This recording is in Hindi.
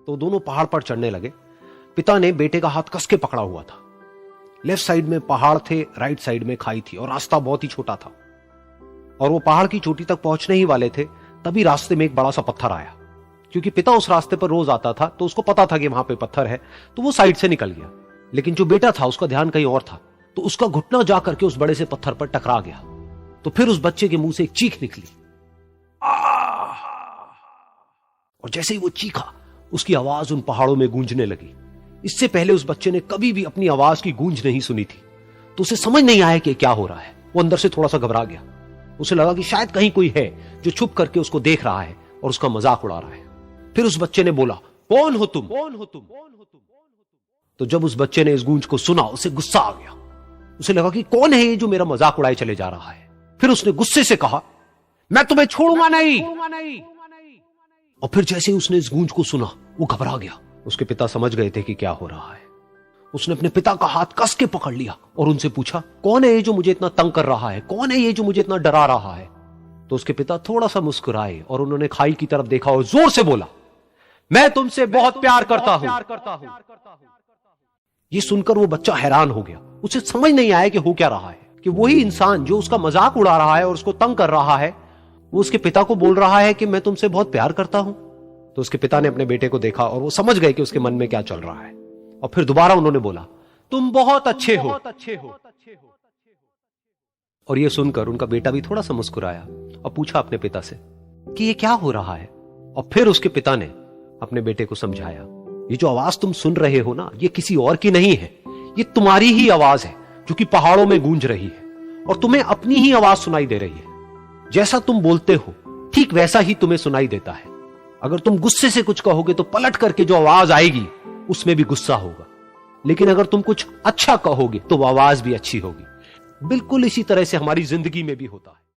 तो दोनों पहाड़ पर चढ़ने लगे। पिता ने बेटे का हाथ कस के पकड़ा हुआ था। लेफ्ट साइड में पहाड़ थे, राइट साइड में खाई थी और रास्ता बहुत ही छोटा था। और वो पहाड़ की चोटी तक पहुंचने ही वाले थे, तभी रास्ते में एक बड़ा सा पत्थर आया। क्योंकि पिता उस रास्ते पर रोज आता था तो उसको पता था कि वहां पे पत्थर है, तो वो साइड से निकल गया। लेकिन जो बेटा था उसका ध्यान कहीं और था, तो उसका घुटना जा करके उस बड़े से पत्थर पर टकरा गया। तो फिर उस बच्चे के मुंह से एक चीख निकली, और जैसे ही वो चीखा उसकी आवाज उन पहाड़ों में गूंजने लगी। इससे पहले उस बच्चे ने कभी भी अपनी आवाज की गूंज नहीं सुनी थी, तो उसे समझ नहीं आया कि क्या हो रहा है। वो अंदर से थोड़ा सा घबरा गया। उसे लगा कि शायद कहीं कोई है जो छुप करके उसको देख रहा है और उसका मजाक उड़ा रहा है। फिर उस बच्चे ने बोला, कौन हो तुम? तो जब उस बच्चे ने इस गूंज को सुना उसे गुस्सा आ गया। उसे लगा कि कौन है ये जो मेरा मजाक उड़ाए चले जा रहा है। फिर उसने गुस्से से कहा, मैं तुम्हें छोड़ूंगा नहीं। और फिर जैसे ही उसने इस गूंज को सुना वो घबरा गया। उसके पिता समझ गए थे कि क्या हो रहा है। उसने अपने पिता का हाथ कस के पकड़ लिया और उनसे पूछा, कौन है ये जो मुझे इतना तंग कर रहा है? कौन है ये जो मुझे इतना डरा रहा है? तो उसके पिता थोड़ा सा मुस्कुराए और उन्होंने खाई की तरफ देखा और जोर से बोला, मैं तुमसे बहुत प्यार करता हूं। ये सुनकर वो बच्चा हैरान हो गया। उसे समझ नहीं आया कि हो क्या रहा है, कि वही इंसान जो उसका मजाक उड़ा रहा है और उसको तंग कर रहा है, वो उसके पिता को बोल रहा है कि मैं तुमसे बहुत प्यार करता हूं। तो उसके पिता ने अपने बेटे को देखा और वो समझ गए कि उसके मन में क्या चल रहा है। और फिर दोबारा उन्होंने बोला, तुम बहुत अच्छे हो। और ये सुनकर उनका बेटा भी थोड़ा सा मुस्कुराया और पूछा अपने पिता से कि ये क्या हो रहा है। और फिर उसके पिता ने अपने बेटे को समझाया, ये जो आवाज तुम सुन रहे हो ना, ये किसी और की नहीं है, ये तुम्हारी ही आवाज है जो कि पहाड़ों में गूंज रही है और तुम्हें अपनी ही आवाज सुनाई दे रही है। जैसा तुम बोलते हो ठीक वैसा ही तुम्हें सुनाई देता है। अगर तुम गुस्से से कुछ कहोगे तो पलट करके जो आवाज आएगी उसमें भी गुस्सा होगा, लेकिन अगर तुम कुछ अच्छा कहोगे तो वो आवाज भी अच्छी होगी। बिल्कुल इसी तरह से हमारी जिंदगी में भी होता है।